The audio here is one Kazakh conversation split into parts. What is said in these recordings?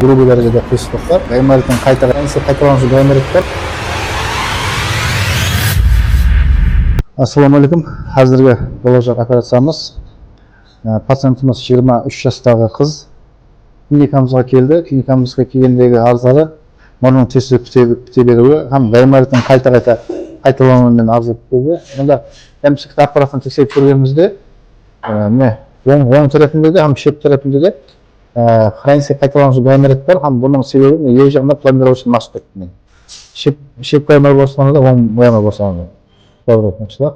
грубый дәрежеде қисындық бар. Гаймориттің қайталанушы гайморит бар. Ассаламу алейкум. Қазіргі болашақ операциямыз. Пациентіміз 23 жастағы қыз. Клиникамызға келді. Клиникамызға келгендегі арыздары мұрнының тесіліп біте беруі, һәм гаймориттің қайталануымен арыз келді. Мұнда МСК аппаратын тексеріп көргенімізде, оң тарапында да, һәм шеп тарапында да хронический қайталанушы гайморит бар, һәм бұның себебі ел жағында пломбировочный мас кетті. Шеп гайморит болсағанда да, оң гайморит болсағанда да.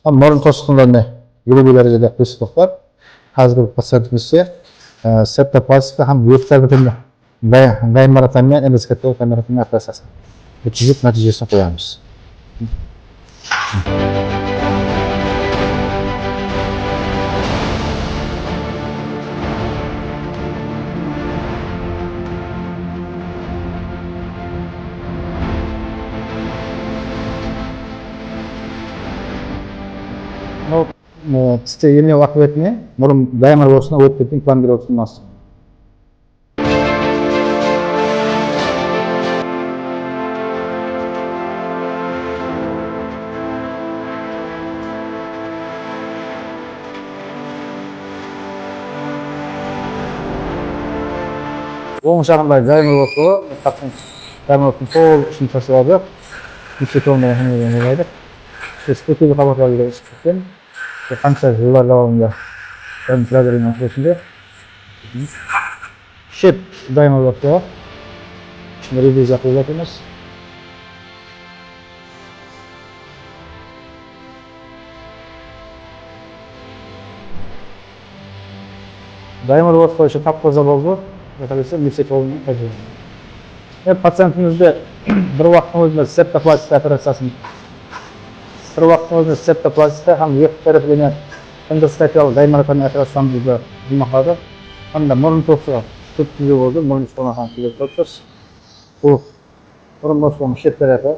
Мұрын тосқында грубый дәрежеде қисындық бар. Қазіргі пациентімізде септопластика һәм өткізілген гайморитомен эндоскопиялық гайморитомен операциясы жүріп нәтижесін қоямыз. Тісте емдеу уақытында мұрын гайморит болсына өтіп кеткен пломбировочный мас. Оң жағында гайморит болса, гаймориттің сол ішін тасып алды. Нефтетонда ойлайды. Спекулі қабаттарды кеткен. Қанша жылдар davamında контролерінің өтінде шеп гайморит бар. Şimdi revizya yapıyoruz. Gайморит var için tapkoza oldu. Mesela neftetonun kaçırdı. Patsiyentimizde bir vaktin özünde septoplastika operasyasını bir vaktin özünde septoplastika hem екі tarafından endoskopiyалық гайморитомен операциямызды жұмақады. Анда мұрын тосы көп түзу болды, мұрын тосын келіп тұрсыз. Бұл мұрын тосын шеп тарапы.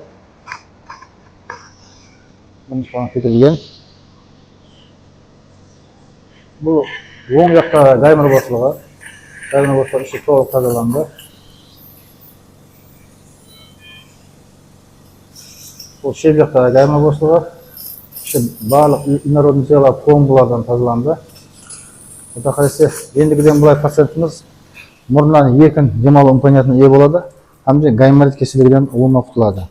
Мұрын тосын кетірілген. Бұл оң жақта гайморит босылығы. Гайморит босылығы іші толық тазаланды. Бұл шеп жақта гайморит босылығы. Барлық инородный тело пломбалардан тазаланды. Ендігіден бұлай пациентіміз мұрнынан еркін демалу имканиятына ие болады, һәм гайморит кеселігінен оңынан құтылады.